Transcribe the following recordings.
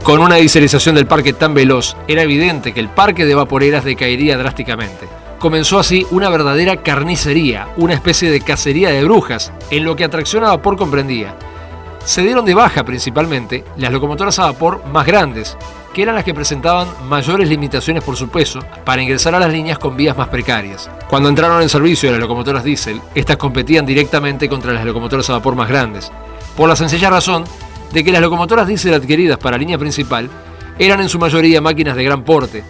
Con una dieselización del parque tan veloz, era evidente que el parque de vaporeras decaería drásticamente. Comenzó así una verdadera carnicería, una especie de cacería de brujas, en lo que atracción a vapor comprendía. Se dieron de baja principalmente las locomotoras a vapor más grandes, que eran las que presentaban mayores limitaciones por su peso para ingresar a las líneas con vías más precarias. Cuando entraron en servicio las locomotoras diésel, estas competían directamente contra las locomotoras a vapor más grandes, por la sencilla razón de que las locomotoras diésel adquiridas para línea principal eran en su mayoría máquinas de gran porte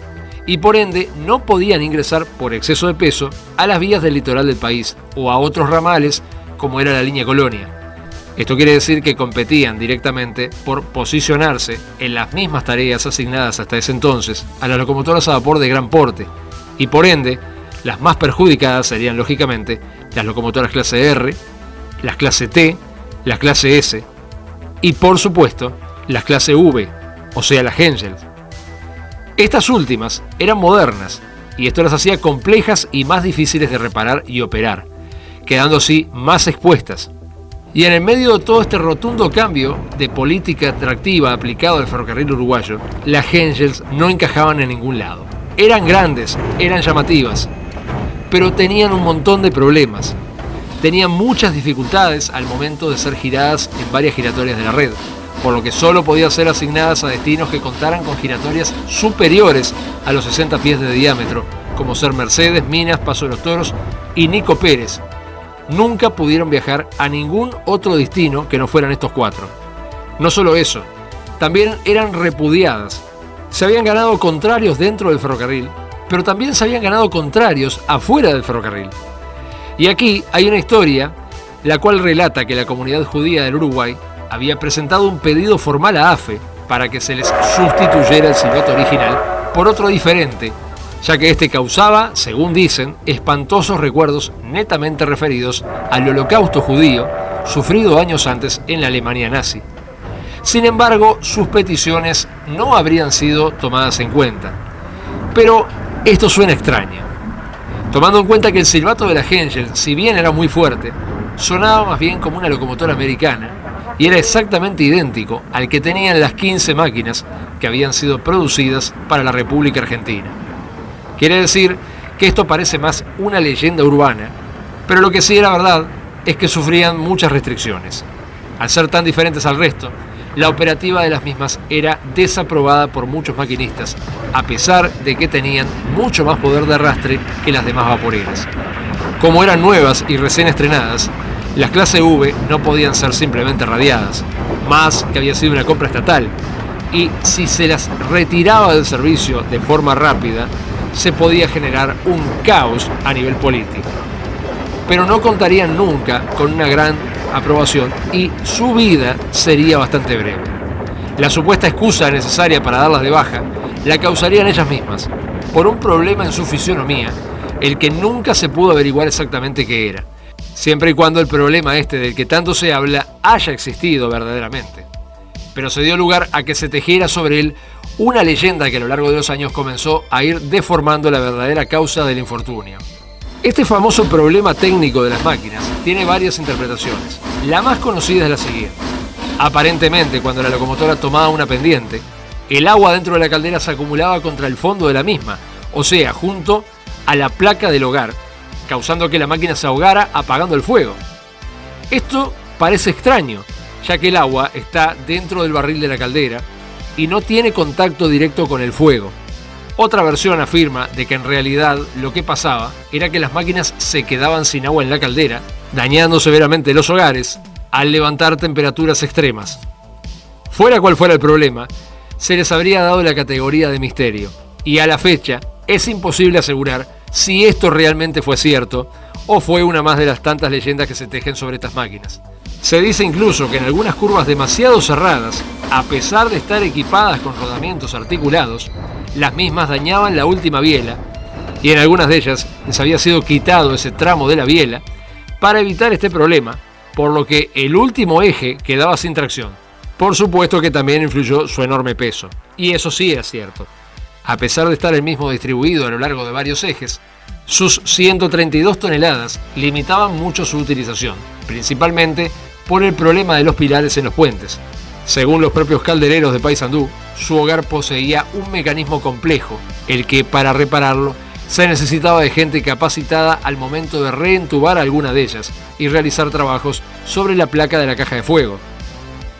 y por ende no podían ingresar por exceso de peso a las vías del litoral del país o a otros ramales como era la línea Colonia. Esto quiere decir que competían directamente por posicionarse en las mismas tareas asignadas hasta ese entonces a las locomotoras a vapor de gran porte y por ende las más perjudicadas serían lógicamente las locomotoras clase R, las clase T, las clase S y por supuesto las clase V, o sea las Hengels. Estas últimas eran modernas y esto las hacía complejas y más difíciles de reparar y operar, quedando así más expuestas. Y en el medio de todo este rotundo cambio de política atractiva aplicado al ferrocarril uruguayo, las Hengels no encajaban en ningún lado. Eran grandes, eran llamativas, pero tenían un montón de problemas. Tenían muchas dificultades al momento de ser giradas en varias giratorias de la red, por lo que solo podían ser asignadas a destinos que contaran con giratorias superiores a los 60 pies de diámetro, como ser Mercedes, Minas, Paso de los Toros y Nico Pérez. Nunca pudieron viajar a ningún otro destino que no fueran estos cuatro. No solo eso, también eran repudiadas. Se habían ganado contrarios dentro del ferrocarril, pero también se habían ganado contrarios afuera del ferrocarril. Y aquí hay una historia, la cual relata que la comunidad judía del Uruguay había presentado un pedido formal a AFE para que se les sustituyera el silbato original por otro diferente, ya que este causaba, según dicen, espantosos recuerdos netamente referidos al holocausto judío sufrido años antes en la Alemania nazi. Sin embargo, sus peticiones no habrían sido tomadas en cuenta. Pero esto suena extraño, tomando en cuenta que el silbato de la Hengel, si bien era muy fuerte, sonaba más bien como una locomotora americana y era exactamente idéntico al que tenían las 15 máquinas que habían sido producidas para la República Argentina. Quiere decir que esto parece más una leyenda urbana, pero lo que sí era verdad es que sufrían muchas restricciones. Al ser tan diferentes al resto, la operativa de las mismas era desaprobada por muchos maquinistas, a pesar de que tenían mucho más poder de arrastre que las demás vaporeras. Como eran nuevas y recién estrenadas, las clase V no podían ser simplemente radiadas, más que había sido una compra estatal, y si se las retiraba del servicio de forma rápida, se podía generar un caos a nivel político. Pero no contarían nunca con una gran aprobación y su vida sería bastante breve. La supuesta excusa necesaria para darlas de baja la causarían ellas mismas, por un problema en su fisionomía, el que nunca se pudo averiguar exactamente qué era, siempre y cuando el problema este del que tanto se habla haya existido verdaderamente. Pero se dio lugar a que se tejiera sobre él una leyenda que a lo largo de los años comenzó a ir deformando la verdadera causa del infortunio. Este famoso problema técnico de las máquinas tiene varias interpretaciones. La más conocida es la siguiente. Aparentemente, cuando la locomotora tomaba una pendiente, el agua dentro de la caldera se acumulaba contra el fondo de la misma, o sea, junto a la placa del hogar, causando que la máquina se ahogara apagando el fuego. Esto parece extraño, ya que el agua está dentro del barril de la caldera y no tiene contacto directo con el fuego. Otra versión afirma de que en realidad lo que pasaba era que las máquinas se quedaban sin agua en la caldera, dañando severamente los hogares al levantar temperaturas extremas. Fuera cual fuera el problema, se les habría dado la categoría de misterio, y a la fecha es imposible asegurar si esto realmente fue cierto o fue una más de las tantas leyendas que se tejen sobre estas máquinas. Se dice incluso que en algunas curvas demasiado cerradas, a pesar de estar equipadas con rodamientos articulados, las mismas dañaban la última biela, y en algunas de ellas les había sido quitado ese tramo de la biela para evitar este problema, por lo que el último eje quedaba sin tracción. Por supuesto que también influyó su enorme peso, y eso sí era cierto. A pesar de estar el mismo distribuido a lo largo de varios ejes, sus 132 toneladas limitaban mucho su utilización, principalmente por el problema de los pilares en los puentes. Según los propios caldereros de Paysandú, su hogar poseía un mecanismo complejo, el que para repararlo se necesitaba de gente capacitada al momento de reentubar alguna de ellas y realizar trabajos sobre la placa de la caja de fuego.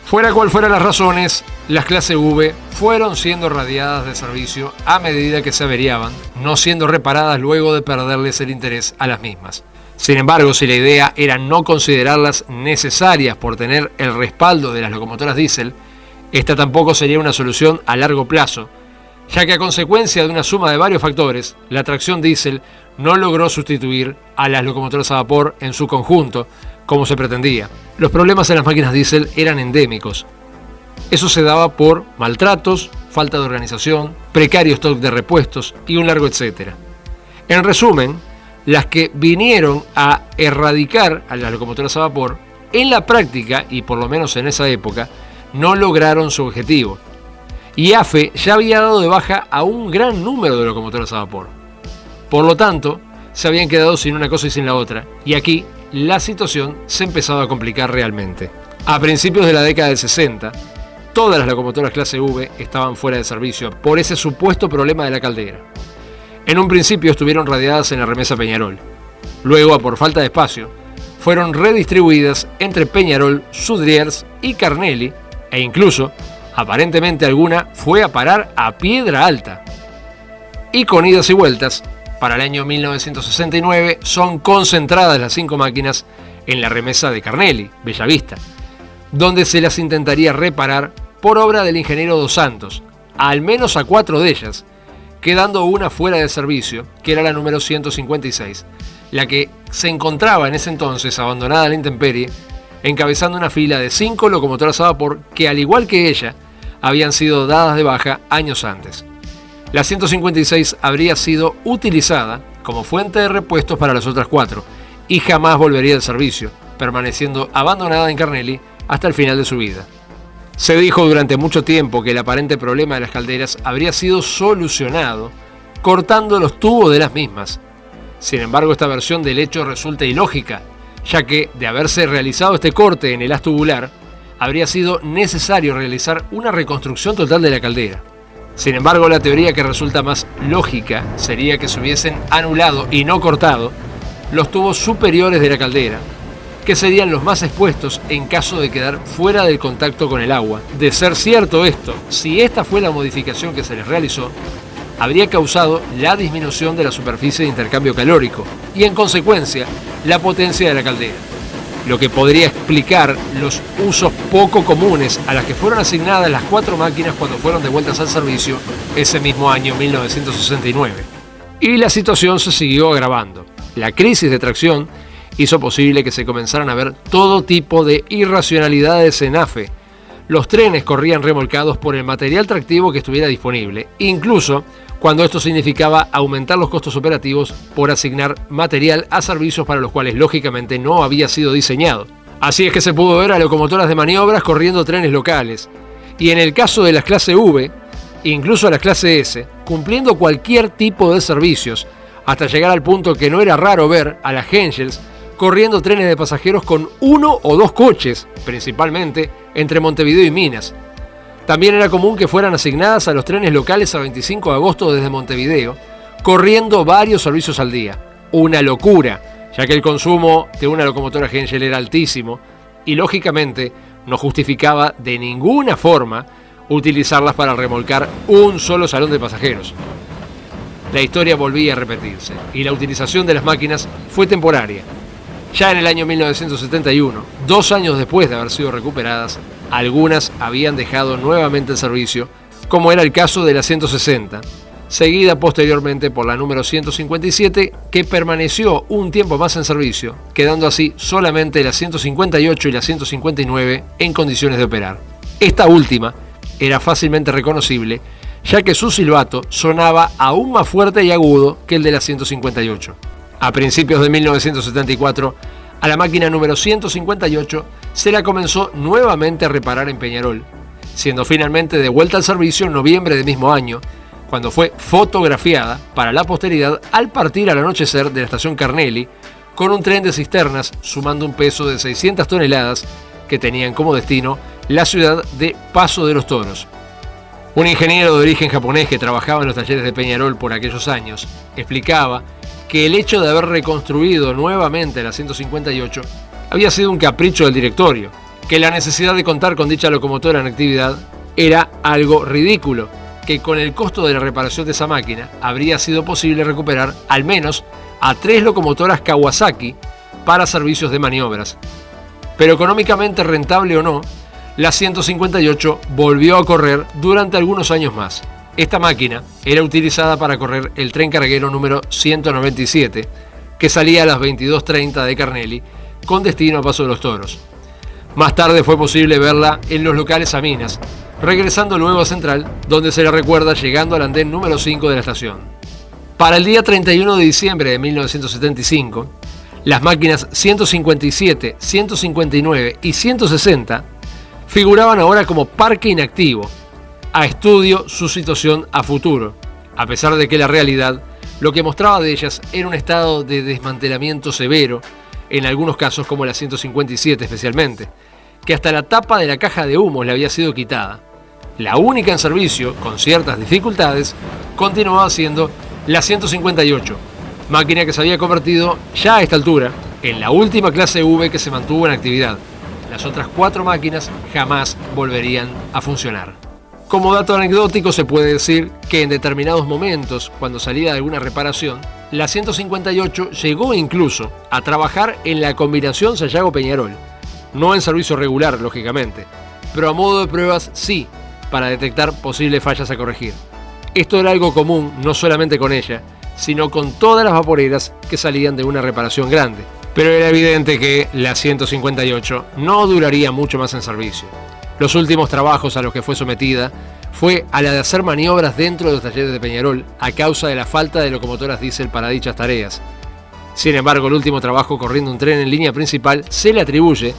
Fuera cual fueran las razones, las clase V fueron siendo radiadas de servicio a medida que se averiaban, no siendo reparadas luego de perderles el interés a las mismas. Sin embargo, si la idea era no considerarlas necesarias por tener el respaldo de las locomotoras diésel, esta tampoco sería una solución a largo plazo, ya que a consecuencia de una suma de varios factores, la tracción diésel no logró sustituir a las locomotoras a vapor en su conjunto, como se pretendía. Los problemas en las máquinas diésel eran endémicos. Eso se daba por maltratos, falta de organización, precario stock de repuestos y un largo etcétera. En resumen, las que vinieron a erradicar a las locomotoras a vapor, en la práctica, y por lo menos en esa época, no lograron su objetivo. Y AFE ya había dado de baja a un gran número de locomotoras a vapor. Por lo tanto, se habían quedado sin una cosa y sin la otra, y aquí la situación se empezaba a complicar realmente. A principios de la década del 60, todas las locomotoras clase V estaban fuera de servicio por ese supuesto problema de la caldera. En un principio estuvieron radiadas en la remesa Peñarol. Luego, por falta de espacio, fueron redistribuidas entre Peñarol, Sudriers y Carnelli, e incluso, aparentemente alguna, fue a parar a Piedra Alta. Y con idas y vueltas, para el año 1969 son concentradas las 5 máquinas en la remesa de Carnelli, Bellavista, donde se las intentaría reparar por obra del ingeniero Dos Santos, al menos a 4 de ellas, quedando una fuera de servicio, que era la número 156, la que se encontraba en ese entonces abandonada a la intemperie, encabezando una fila de 5 locomotoras a vapor que, al igual que ella, habían sido dadas de baja años antes. La 156 habría sido utilizada como fuente de repuestos para las otras 4 y jamás volvería al servicio, permaneciendo abandonada en Carnelli hasta el final de su vida. Se dijo durante mucho tiempo que el aparente problema de las calderas habría sido solucionado cortando los tubos de las mismas. Sin embargo, esta versión del hecho resulta ilógica, ya que, de haberse realizado este corte en el haz tubular, habría sido necesario realizar una reconstrucción total de la caldera. Sin embargo, la teoría que resulta más lógica sería que se hubiesen anulado y no cortado los tubos superiores de la caldera, que serían los más expuestos en caso de quedar fuera del contacto con el agua. De ser cierto esto, si esta fue la modificación que se les realizó, habría causado la disminución de la superficie de intercambio calórico y, en consecuencia, la potencia de la caldera, lo que podría explicar los usos poco comunes a las que fueron asignadas las 4 máquinas cuando fueron devueltas al servicio ese mismo año 1969. Y la situación se siguió agravando. La crisis de tracción hizo posible que se comenzaran a ver todo tipo de irracionalidades en AFE. Los trenes corrían remolcados por el material tractivo que estuviera disponible, incluso cuando esto significaba aumentar los costos operativos por asignar material a servicios para los cuales lógicamente no había sido diseñado. Así es que se pudo ver a locomotoras de maniobras corriendo trenes locales, y en el caso de las clase V, incluso a las clase S, cumpliendo cualquier tipo de servicios, hasta llegar al punto que no era raro ver a las Hengels corriendo trenes de pasajeros con 1 o 2 coches, principalmente entre Montevideo y Minas. También era común que fueran asignadas a los trenes locales a 25 de agosto desde Montevideo, corriendo varios servicios al día. Una locura, ya que el consumo de una locomotora Hengel era altísimo y lógicamente no justificaba de ninguna forma utilizarlas para remolcar un solo salón de pasajeros. La historia volvía a repetirse y la utilización de las máquinas fue temporaria. Ya en el año 1971, 2 años después de haber sido recuperadas, algunas habían dejado nuevamente el servicio, como era el caso de la 160, seguida posteriormente por la número 157, que permaneció un tiempo más en servicio, quedando así solamente la 158 y la 159 en condiciones de operar. Esta última era fácilmente reconocible, ya que su silbato sonaba aún más fuerte y agudo que el de la 158. A principios de 1974, a la máquina número 158 se la comenzó nuevamente a reparar en Peñarol, siendo finalmente devuelta al servicio en noviembre del mismo año, cuando fue fotografiada para la posteridad al partir al anochecer de la estación Carnelli con un tren de cisternas sumando un peso de 600 toneladas que tenían como destino la ciudad de Paso de los Toros. Un ingeniero de origen japonés que trabajaba en los talleres de Peñarol por aquellos años explicaba que el hecho de haber reconstruido nuevamente la 158 había sido un capricho del directorio, que la necesidad de contar con dicha locomotora en actividad era algo ridículo, que con el costo de la reparación de esa máquina habría sido posible recuperar al menos a 3 locomotoras Kawasaki para servicios de maniobras. Pero económicamente rentable o no, la 158 volvió a correr durante algunos años más. Esta máquina era utilizada para correr el tren carguero número 197, que salía a las 22:30 de Carnelli, con destino a Paso de los Toros. Más tarde fue posible verla en los locales a Minas, regresando luego a Central, donde se la recuerda llegando al andén número 5 de la estación. Para el día 31 de diciembre de 1975, las máquinas 157, 159 y 160 figuraban ahora como parque inactivo, a estudio su situación a futuro, a pesar de que la realidad lo que mostraba de ellas era un estado de desmantelamiento severo, en algunos casos como la 157 especialmente, que hasta la tapa de la caja de humos le había sido quitada. La única en servicio, con ciertas dificultades, continuaba siendo la 158, máquina que se había convertido ya a esta altura en la última clase V que se mantuvo en actividad. Las otras 4 máquinas jamás volverían a funcionar. Como dato anecdótico se puede decir que en determinados momentos, cuando salía de alguna reparación, la 158 llegó incluso a trabajar en la combinación Sayago-Peñarol, no en servicio regular, lógicamente, pero a modo de pruebas sí, para detectar posibles fallas a corregir. Esto era algo común no solamente con ella, sino con todas las vaporeras que salían de una reparación grande. Pero era evidente que la 158 no duraría mucho más en servicio. Los últimos trabajos a los que fue sometida fue a la de hacer maniobras dentro de los talleres de Peñarol a causa de la falta de locomotoras diésel para dichas tareas. Sin embargo, el último trabajo corriendo un tren en línea principal se le atribuye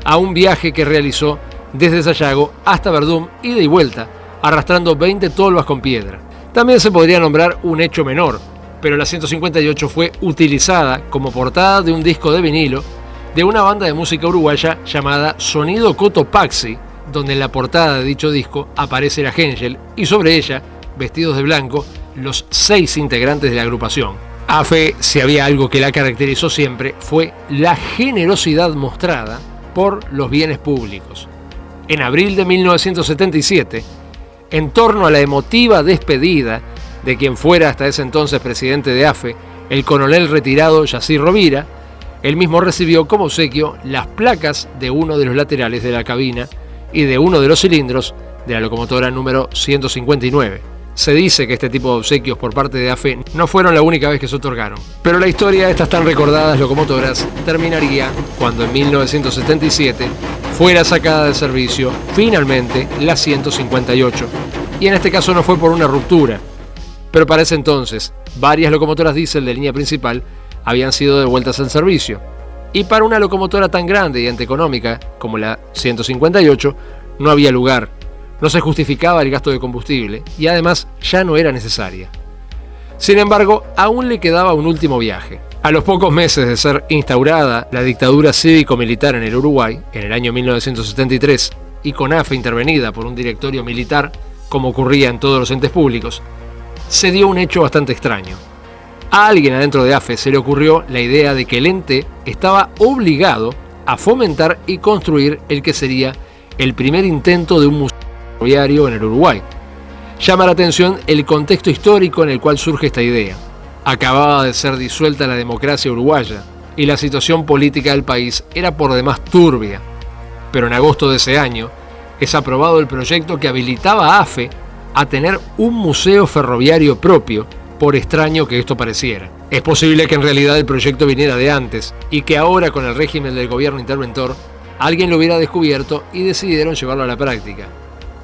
a un viaje que realizó desde Sayago hasta Verdún, ida y vuelta, arrastrando 20 tolvas con piedra. También se podría nombrar un hecho menor, pero la 158 fue utilizada como portada de un disco de vinilo de una banda de música uruguaya llamada Sonido Cotopaxi, donde en la portada de dicho disco aparece la Hengel y sobre ella, vestidos de blanco, los 6 integrantes de la agrupación. AFE, si había algo que la caracterizó siempre, fue la generosidad mostrada por los bienes públicos. En abril de 1977, en torno a la emotiva despedida de quien fuera hasta ese entonces presidente de AFE, el coronel retirado Yacir Rovira, él mismo recibió como obsequio las placas de uno de los laterales de la cabina y de uno de los cilindros de la locomotora número 159. Se dice que este tipo de obsequios por parte de AFE no fueron la única vez que se otorgaron, pero la historia de estas tan recordadas locomotoras terminaría cuando en 1977 fuera sacada de servicio finalmente la 158, y en este caso no fue por una ruptura, pero para ese entonces varias locomotoras diésel de línea principal habían sido devueltas al servicio, y para una locomotora tan grande y antieconómica como la 158 no había lugar, no se justificaba el gasto de combustible y además ya no era necesaria. Sin embargo, aún le quedaba un último viaje. A los pocos meses de ser instaurada la dictadura cívico-militar en el Uruguay, en el año 1973, y con AFE intervenida por un directorio militar, como ocurría en todos los entes públicos, se dio un hecho bastante extraño. A alguien adentro de AFE se le ocurrió la idea de que el ente estaba obligado a fomentar y construir el que sería el primer intento de un museo ferroviario en el Uruguay. Llama la atención el contexto histórico en el cual surge esta idea. Acababa de ser disuelta la democracia uruguaya y la situación política del país era por demás turbia. Pero en agosto de ese año es aprobado el proyecto que habilitaba a AFE a tener un museo ferroviario propio, por extraño que esto pareciera. Es posible que en realidad el proyecto viniera de antes y que ahora con el régimen del gobierno interventor alguien lo hubiera descubierto y decidieron llevarlo a la práctica.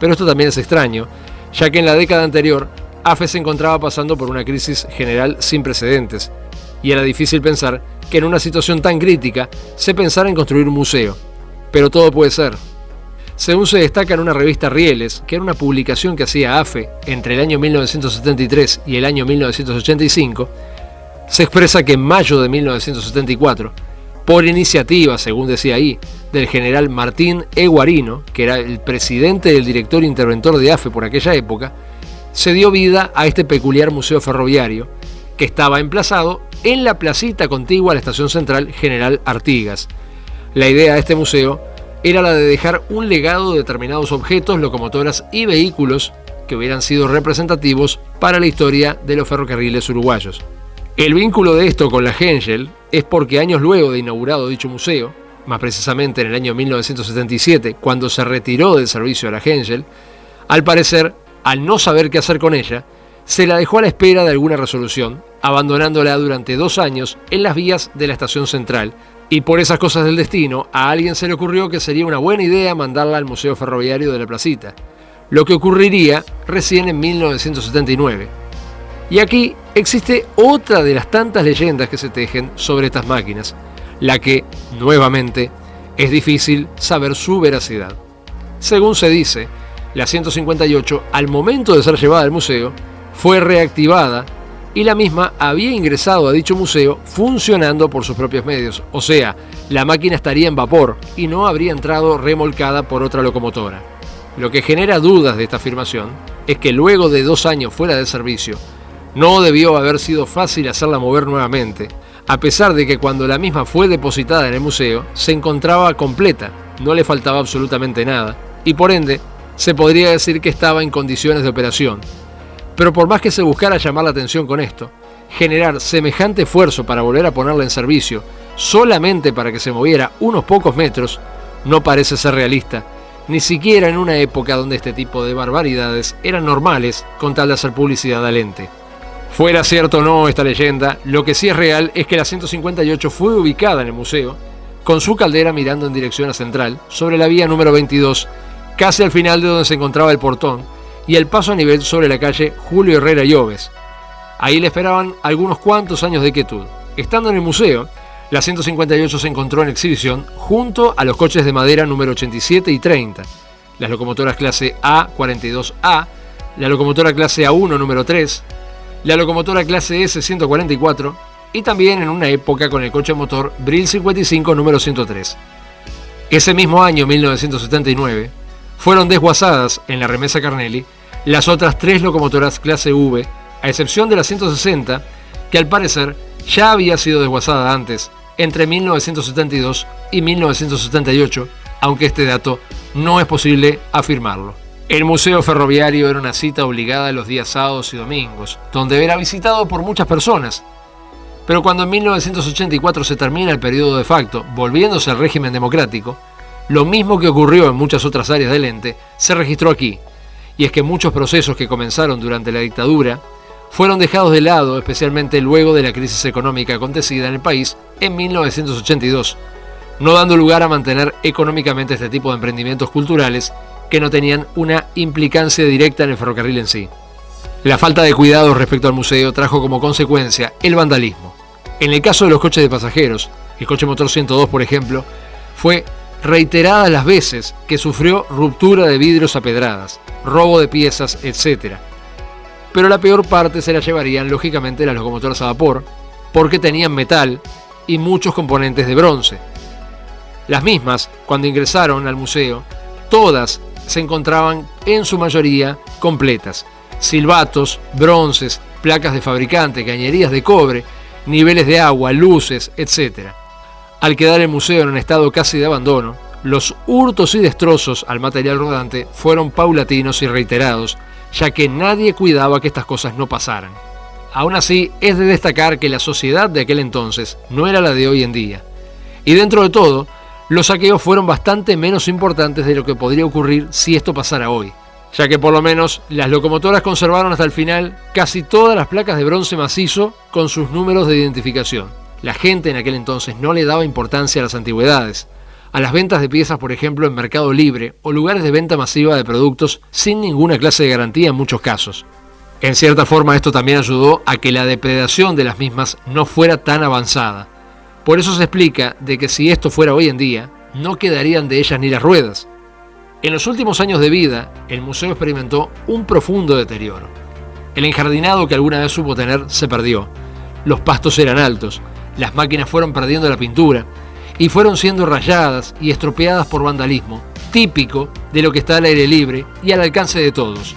Pero esto también es extraño, ya que en la década anterior AFE se encontraba pasando por una crisis general sin precedentes y era difícil pensar que en una situación tan crítica se pensara en construir un museo. Pero todo puede ser. Según se destaca en una revista Rieles, que era una publicación que hacía AFE entre el año 1973 y el año 1985, se expresa que en mayo de 1974, por iniciativa, según decía ahí, del general Martín E. Guarino, que era el presidente del directorio interventor de AFE por aquella época, se dio vida a este peculiar museo ferroviario, que estaba emplazado en la placita contigua a la estación central General Artigas. La idea de este museo era la de dejar un legado de determinados objetos, locomotoras y vehículos que hubieran sido representativos para la historia de los ferrocarriles uruguayos. El vínculo de esto con la Henschel es porque años luego de inaugurado dicho museo, más precisamente en el año 1977, cuando se retiró del servicio a la Henschel, al parecer, al no saber qué hacer con ella, se la dejó a la espera de alguna resolución, abandonándola durante 2 años en las vías de la estación central, y por esas cosas del destino, a alguien se le ocurrió que sería una buena idea mandarla al Museo Ferroviario de la Placita, lo que ocurriría recién en 1979. Y aquí existe otra de las tantas leyendas que se tejen sobre estas máquinas, la que, nuevamente, es difícil saber su veracidad. Según se dice, la 158, al momento de ser llevada al museo, fue reactivada y la misma había ingresado a dicho museo funcionando por sus propios medios, o sea, la máquina estaría en vapor y no habría entrado remolcada por otra locomotora. Lo que genera dudas de esta afirmación es que luego de 2 años fuera de servicio, no debió haber sido fácil hacerla mover nuevamente, a pesar de que cuando la misma fue depositada en el museo se encontraba completa, no le faltaba absolutamente nada, y por ende se podría decir que estaba en condiciones de operación. Pero por más que se buscara llamar la atención con esto, generar semejante esfuerzo para volver a ponerla en servicio solamente para que se moviera unos pocos metros, no parece ser realista, ni siquiera en una época donde este tipo de barbaridades eran normales con tal de hacer publicidad al ente. Fuera cierto o no esta leyenda, lo que sí es real es que la 158 fue ubicada en el museo, con su caldera mirando en dirección a Central, sobre la vía número 22, casi al final de donde se encontraba el portón, y el paso a nivel sobre la calle Julio Herrera y Oves. Ahí le esperaban algunos cuantos años de quietud. Estando en el museo, la 158 se encontró en exhibición junto a los coches de madera número 87 y 30, las locomotoras clase A42A, la locomotora clase A1 número 3, la locomotora clase S144 y también en una época con el coche motor Bril 55 número 103. Ese mismo año, 1979, fueron desguazadas en la remesa Carnelli las otras 3 locomotoras clase V, a excepción de la 160, que al parecer ya había sido desguazada antes, entre 1972 y 1978, aunque este dato no es posible afirmarlo. El Museo Ferroviario era una cita obligada los días sábados y domingos, donde era visitado por muchas personas. Pero cuando en 1984 se termina el periodo de facto, volviéndose al régimen democrático, lo mismo que ocurrió en muchas otras áreas del ente se registró aquí, y es que muchos procesos que comenzaron durante la dictadura fueron dejados de lado, especialmente luego de la crisis económica acontecida en el país en 1982, no dando lugar a mantener económicamente este tipo de emprendimientos culturales que no tenían una implicancia directa en el ferrocarril en sí. La falta de cuidado respecto al museo trajo como consecuencia el vandalismo. En el caso de los coches de pasajeros, el coche motor 102, por ejemplo, fue reiteradas las veces que sufrió ruptura de vidrios a pedradas, robo de piezas, etc. Pero la peor parte se la llevarían lógicamente las locomotoras a vapor, porque tenían metal y muchos componentes de bronce. Las mismas, cuando ingresaron al museo, todas se encontraban en su mayoría completas: silbatos, bronces, placas de fabricante, cañerías de cobre, niveles de agua, luces, etc. Al quedar el museo en un estado casi de abandono, los hurtos y destrozos al material rodante fueron paulatinos y reiterados, ya que nadie cuidaba que estas cosas no pasaran. Aún así, es de destacar que la sociedad de aquel entonces no era la de hoy en día. Y dentro de todo, los saqueos fueron bastante menos importantes de lo que podría ocurrir si esto pasara hoy, ya que por lo menos las locomotoras conservaron hasta el final casi todas las placas de bronce macizo con sus números de identificación. La gente en aquel entonces no le daba importancia a las antigüedades, a las ventas de piezas, por ejemplo, en Mercado Libre o lugares de venta masiva de productos sin ninguna clase de garantía en muchos casos. En cierta forma, esto también ayudó a que la depredación de las mismas no fuera tan avanzada. Por eso se explica de que si esto fuera hoy en día, no quedarían de ellas ni las ruedas. En los últimos años de vida, el museo experimentó un profundo deterioro. El enjardinado que alguna vez supo tener se perdió. Los pastos eran altos, las máquinas fueron perdiendo la pintura, y fueron siendo rayadas y estropeadas por vandalismo, típico de lo que está al aire libre y al alcance de todos.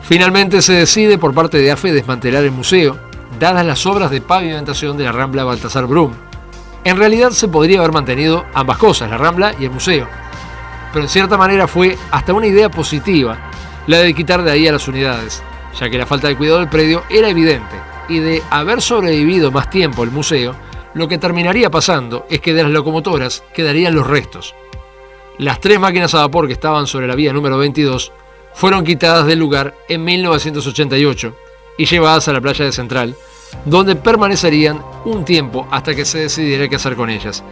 Finalmente se decide por parte de AFE desmantelar el museo, dadas las obras de pavimentación de la Rambla Baltasar Brum. En realidad se podría haber mantenido ambas cosas, la Rambla y el museo, pero en cierta manera fue hasta una idea positiva la de quitar de ahí a las unidades, ya que la falta de cuidado del predio era evidente, y de haber sobrevivido más tiempo el museo, lo que terminaría pasando es que de las locomotoras quedarían los restos. Las 3 máquinas a vapor que estaban sobre la vía número 22 fueron quitadas del lugar en 1988 y llevadas a la playa de Central, donde permanecerían un tiempo hasta que se decidiera qué hacer con ellas,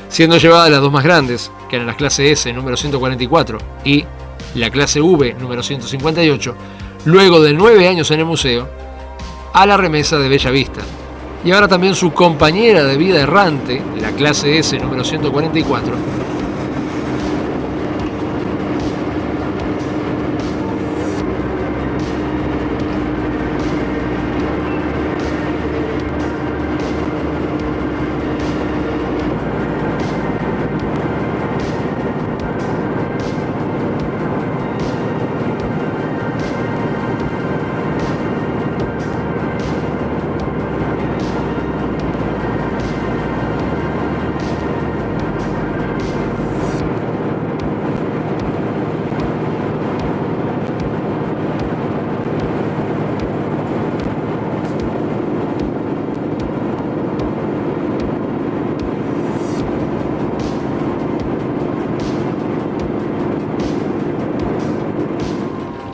siendo llevadas las 2 más grandes, que eran las clase S número 144 y la clase V número 158, luego de 9 años en el museo, a la remesa de Bella Vista. Y ahora también su compañera de vida errante, la clase S número 144,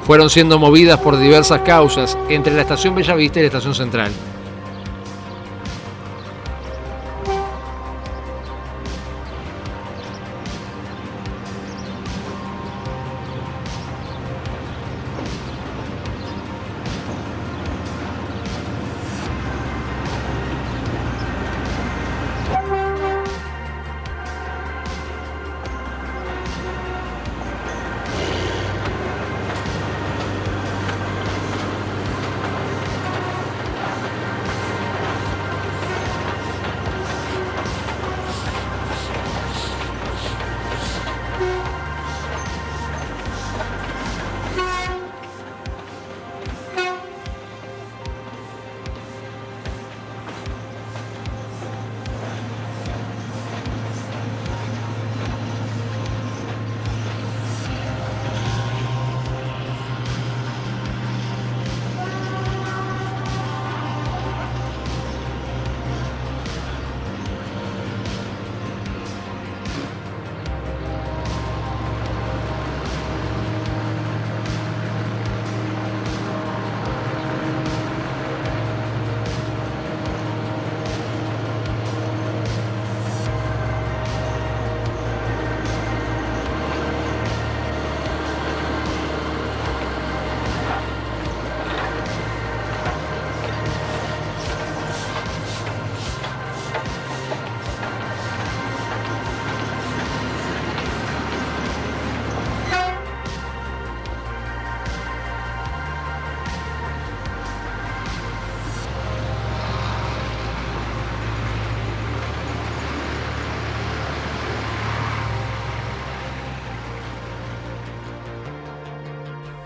fueron siendo movidas por diversas causas entre la estación Bella Vista y la estación Central.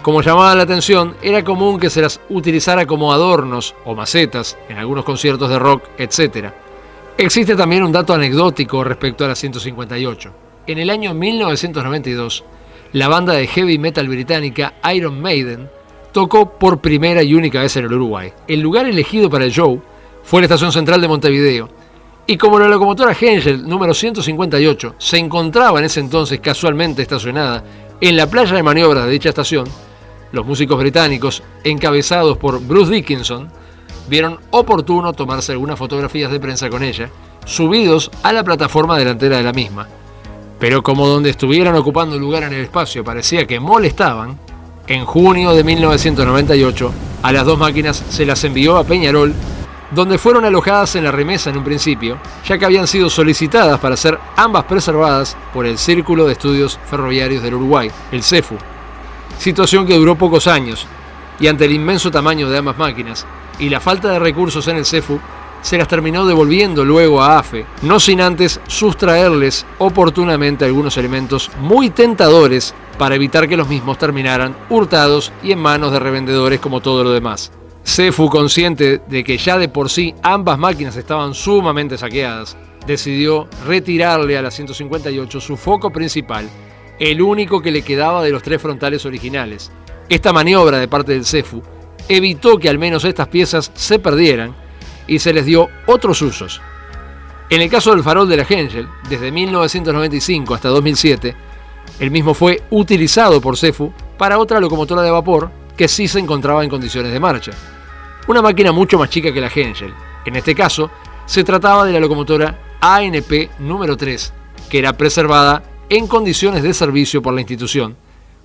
Como llamaba la atención, era común que se las utilizara como adornos o macetas en algunos conciertos de rock, etc. Existe también un dato anecdótico respecto a la 158. En el año 1992, la banda de heavy metal británica Iron Maiden tocó por primera y única vez en el Uruguay. El lugar elegido para el show fue la estación central de Montevideo, y como la locomotora Hengel número 158 se encontraba en ese entonces casualmente estacionada en la playa de maniobras de dicha estación, los músicos británicos, encabezados por Bruce Dickinson, vieron oportuno tomarse algunas fotografías de prensa con ella, subidos a la plataforma delantera de la misma. Pero como donde estuvieran ocupando lugar en el espacio parecía que molestaban, en junio de 1998 a las 2 máquinas se las envió a Peñarol, donde fueron alojadas en la remesa en un principio, ya que habían sido solicitadas para ser ambas preservadas por el Círculo de Estudios Ferroviarios del Uruguay, el CEFU. Situación que duró pocos años, y ante el inmenso tamaño de ambas máquinas y la falta de recursos en el CEFU, se las terminó devolviendo luego a AFE, no sin antes sustraerles oportunamente algunos elementos muy tentadores para evitar que los mismos terminaran hurtados y en manos de revendedores como todo lo demás. CEFU, consciente de que ya de por sí ambas máquinas estaban sumamente saqueadas, decidió retirarle a la 158 su foco principal, el único que le quedaba de los 3 frontales originales. Esta maniobra de parte del CEFU evitó que al menos estas piezas se perdieran y se les dio otros usos. En el caso del farol de la Henschel, desde 1995 hasta 2007, el mismo fue utilizado por CEFU para otra locomotora de vapor que sí se encontraba en condiciones de marcha. Una máquina mucho más chica que la Henschel. En este caso, se trataba de la locomotora ANP número 3, que era preservada en condiciones de servicio por la institución,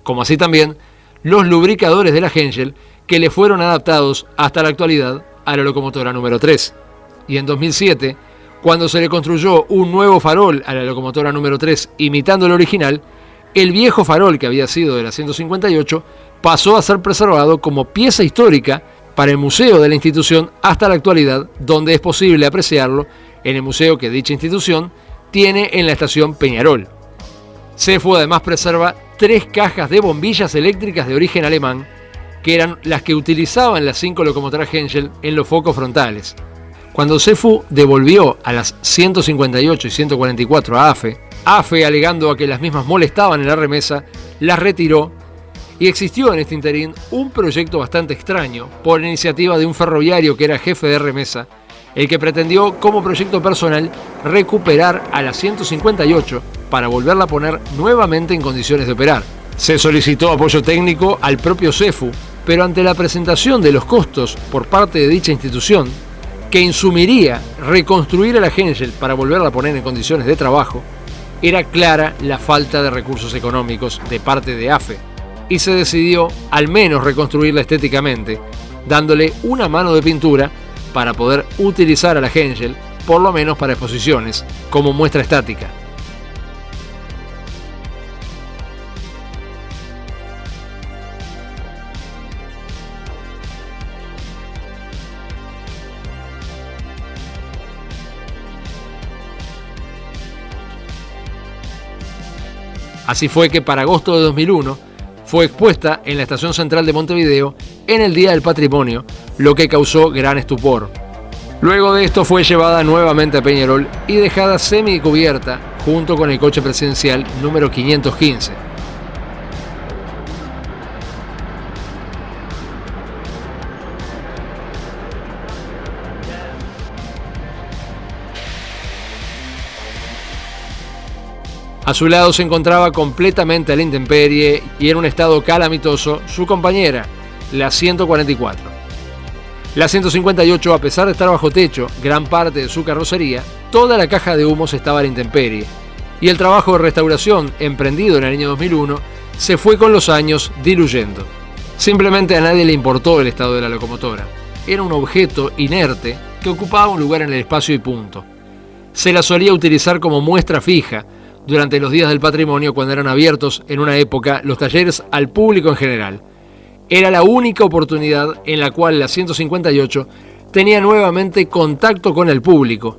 como así también los lubricadores de la Henschel que le fueron adaptados hasta la actualidad a la locomotora número 3. Y en 2007, cuando se le construyó un nuevo farol a la locomotora número 3 imitando el original, el viejo farol que había sido de la 158 pasó a ser preservado como pieza histórica para el museo de la institución hasta la actualidad, donde es posible apreciarlo en el museo que dicha institución tiene en la estación Peñarol. CEFU además preserva 3 cajas de bombillas eléctricas de origen alemán, que eran las que utilizaban las 5 locomotoras Henschel en los focos frontales. Cuando CEFU devolvió a las 158 y 144 a AFE, alegando a que las mismas molestaban en la remesa, las retiró, y existió en este interín un proyecto bastante extraño por iniciativa de un ferroviario que era jefe de remesa, el que pretendió como proyecto personal recuperar a la 158 para volverla a poner nuevamente en condiciones de operar. Se solicitó apoyo técnico al propio CEFU, pero ante la presentación de los costos por parte de dicha institución, que insumiría reconstruir a la Henschel para volverla a poner en condiciones de trabajo, era clara la falta de recursos económicos de parte de AFE, y se decidió al menos reconstruirla estéticamente, dándole una mano de pintura para poder utilizar a la Henschel, por lo menos para exposiciones, como muestra estática. Así fue que para agosto de 2001 fue expuesta en la Estación Central de Montevideo en el Día del Patrimonio, lo que causó gran estupor. Luego de esto fue llevada nuevamente a Peñarol y dejada semicubierta junto con el coche presidencial número 515. A su lado se encontraba completamente a la intemperie y en un estado calamitoso su compañera, la 144. La 158, a pesar de estar bajo techo, gran parte de su carrocería, toda la caja de humos estaba a la intemperie, y el trabajo de restauración emprendido en el año 2001 se fue con los años diluyendo. Simplemente a nadie le importó el estado de la locomotora. Era un objeto inerte que ocupaba un lugar en el espacio y punto. Se la solía utilizar como muestra fija durante los días del patrimonio, cuando eran abiertos en una época los talleres al público en general. Era la única oportunidad en la cual la 158 tenía nuevamente contacto con el público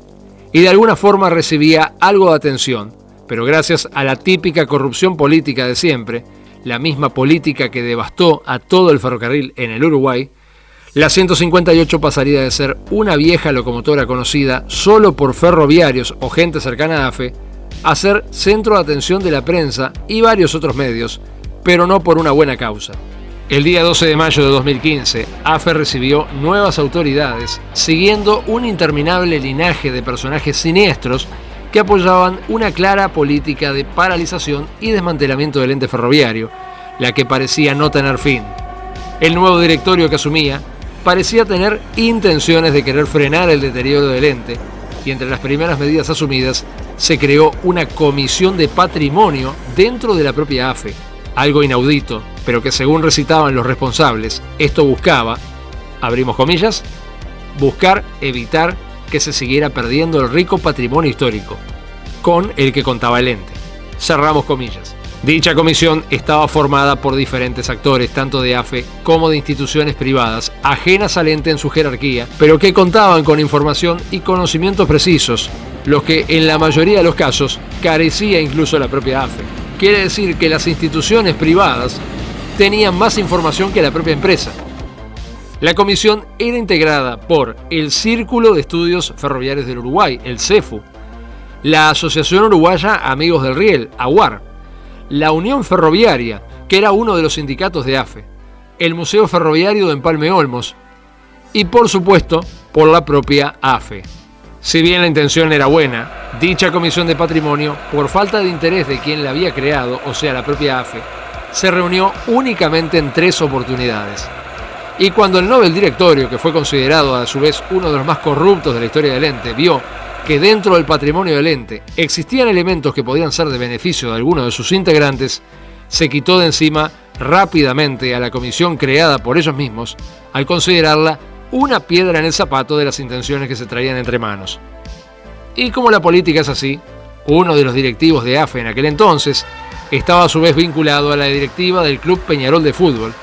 y de alguna forma recibía algo de atención, pero gracias a la típica corrupción política de siempre, la misma política que devastó a todo el ferrocarril en el Uruguay, la 158 pasaría de ser una vieja locomotora conocida solo por ferroviarios o gente cercana a AFE a ser centro de atención de la prensa y varios otros medios, pero no por una buena causa. El día 12 de mayo de 2015, AFE recibió nuevas autoridades, siguiendo un interminable linaje de personajes siniestros que apoyaban una clara política de paralización y desmantelamiento del ente ferroviario, la que parecía no tener fin. El nuevo directorio que asumía parecía tener intenciones de querer frenar el deterioro del ente, y entre las primeras medidas asumidas se creó una comisión de patrimonio dentro de la propia AFE, algo inaudito, pero que según recitaban los responsables, esto buscaba, abrimos comillas, buscar evitar que se siguiera perdiendo el rico patrimonio histórico, con el que contaba el ente. Cerramos comillas. Dicha comisión estaba formada por diferentes actores, tanto de AFE como de instituciones privadas, ajenas al ente en su jerarquía, pero que contaban con información y conocimientos precisos, los que en la mayoría de los casos carecía incluso la propia AFE. Quiere decir que las instituciones privadas tenían más información que la propia empresa. La comisión era integrada por el Círculo de Estudios Ferroviarios del Uruguay, el CEFU, la Asociación Uruguaya Amigos del Riel, AUAR, la Unión Ferroviaria, que era uno de los sindicatos de AFE, el Museo Ferroviario de Empalme Olmos y, por supuesto, por la propia AFE. Si bien la intención era buena, dicha comisión de patrimonio, por falta de interés de quien la había creado, o sea, la propia AFE, se reunió únicamente en 3 oportunidades. Y cuando el Nobel Directorio, que fue considerado a su vez uno de los más corruptos de la historia del ente, vio que dentro del patrimonio del ente existían elementos que podían ser de beneficio de alguno de sus integrantes, se quitó de encima rápidamente a la comisión creada por ellos mismos al considerarla una piedra en el zapato de las intenciones que se traían entre manos. Y como la política es así, uno de los directivos de AFE en aquel entonces estaba a su vez vinculado a la directiva del Club Peñarol de Fútbol,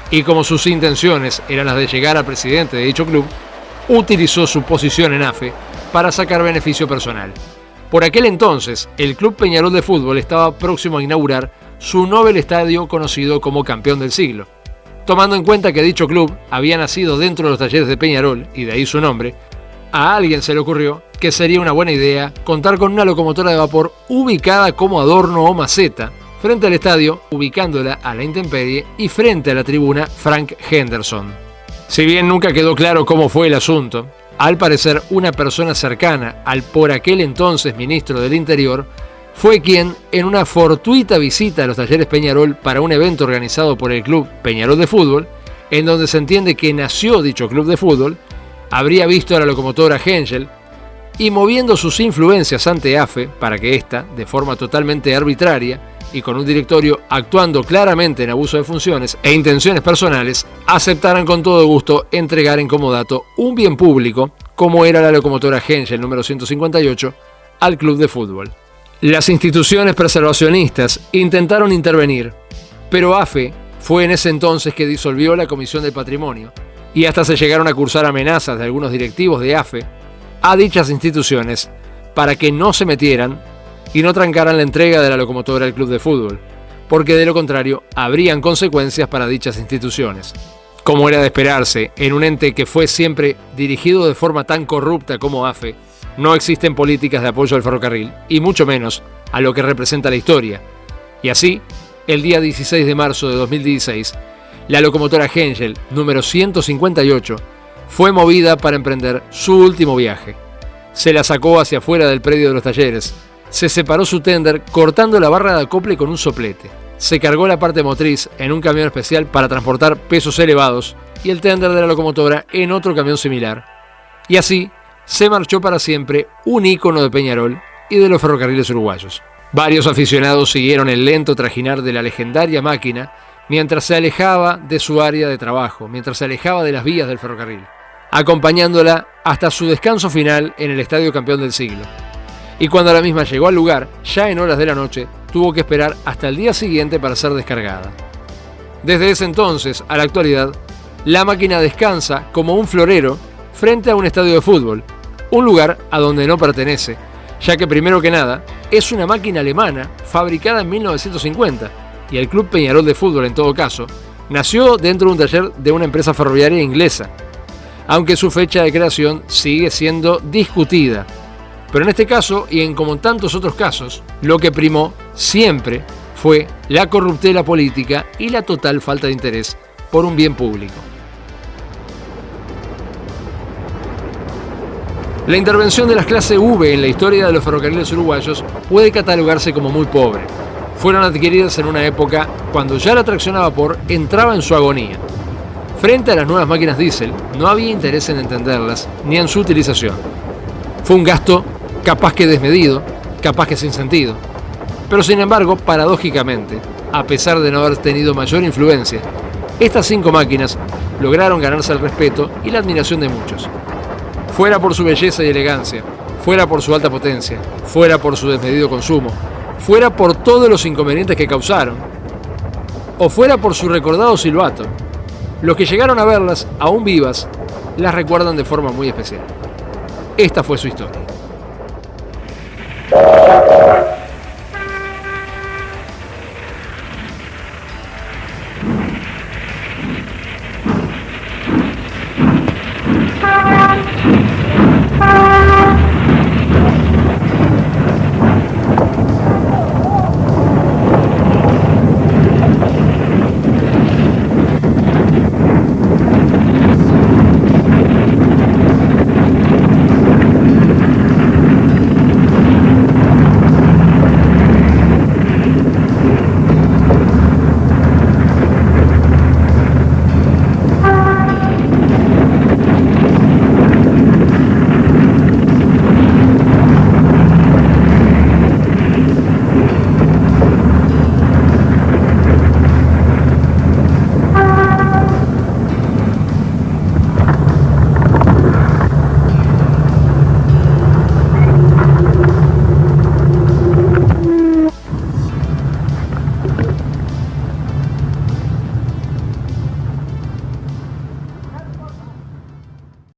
y como sus intenciones eran las de llegar al presidente de dicho club, utilizó su posición en AFE para sacar beneficio personal. Por aquel entonces, el Club Peñarol de Fútbol estaba próximo a inaugurar su Nobel Estadio conocido como Campeón del Siglo. Tomando en cuenta que dicho club había nacido dentro de los talleres de Peñarol, y de ahí su nombre, a alguien se le ocurrió que sería una buena idea contar con una locomotora de vapor ubicada como adorno o maceta frente al estadio, ubicándola a la intemperie y frente a la tribuna Frank Henderson. Si bien nunca quedó claro cómo fue el asunto, al parecer una persona cercana al por aquel entonces ministro del Interior fue quien, en una fortuita visita a los talleres Peñarol para un evento organizado por el Club Peñarol de Fútbol, en donde se entiende que nació dicho club de fútbol, habría visto a la locomotora Hengel y, moviendo sus influencias ante AFE para que ésta, de forma totalmente arbitraria y con un directorio actuando claramente en abuso de funciones e intenciones personales, aceptaran con todo gusto entregar en comodato un bien público, como era la locomotora Hengel número 158, al club de fútbol. Las instituciones preservacionistas intentaron intervenir, pero AFE fue en ese entonces que disolvió la Comisión del Patrimonio, y hasta se llegaron a cursar amenazas de algunos directivos de AFE a dichas instituciones para que no se metieran y no trancaran la entrega de la locomotora al club de fútbol, porque de lo contrario habrían consecuencias para dichas instituciones. Como era de esperarse, en un ente que fue siempre dirigido de forma tan corrupta como AFE, no existen políticas de apoyo al ferrocarril, y mucho menos a lo que representa la historia. Y así, el día 16 de marzo de 2016, la locomotora Hengel número 158 fue movida para emprender su último viaje. Se la sacó hacia afuera del predio de los talleres, se separó su tender cortando la barra de acople con un soplete, se cargó la parte motriz en un camión especial para transportar pesos elevados y el tender de la locomotora en otro camión similar. Y así se marchó para siempre un ícono de Peñarol y de los ferrocarriles uruguayos. Varios aficionados siguieron el lento trajinar de la legendaria máquina mientras se alejaba de su área de trabajo, mientras se alejaba de las vías del ferrocarril, acompañándola hasta su descanso final en el Estadio Campeón del Siglo. Y cuando la misma llegó al lugar, ya en horas de la noche, tuvo que esperar hasta el día siguiente para ser descargada. Desde ese entonces a la actualidad, la máquina descansa como un florero frente a un estadio de fútbol, un lugar a donde no pertenece, ya que primero que nada es una máquina alemana fabricada en 1950, y el Club Peñarol de Fútbol, en todo caso, nació dentro de un taller de una empresa ferroviaria inglesa, aunque su fecha de creación sigue siendo discutida. Pero en este caso, y en como tantos otros casos, lo que primó siempre fue la corruptela política y la total falta de interés por un bien público. La intervención de las clases V en la historia de los ferrocarriles uruguayos puede catalogarse como muy pobre. Fueron adquiridas en una época cuando ya la tracción a vapor entraba en su agonía. Frente a las nuevas máquinas diésel, no había interés en entenderlas ni en su utilización. Fue un gasto capaz que desmedido, capaz que sin sentido. Pero sin embargo, paradójicamente, a pesar de no haber tenido mayor influencia, estas 5 máquinas lograron ganarse el respeto y la admiración de muchos. Fuera por su belleza y elegancia, fuera por su alta potencia, fuera por su desmedido consumo, fuera por todos los inconvenientes que causaron, o fuera por su recordado silbato, los que llegaron a verlas, aún vivas, las recuerdan de forma muy especial. Esta fue su historia.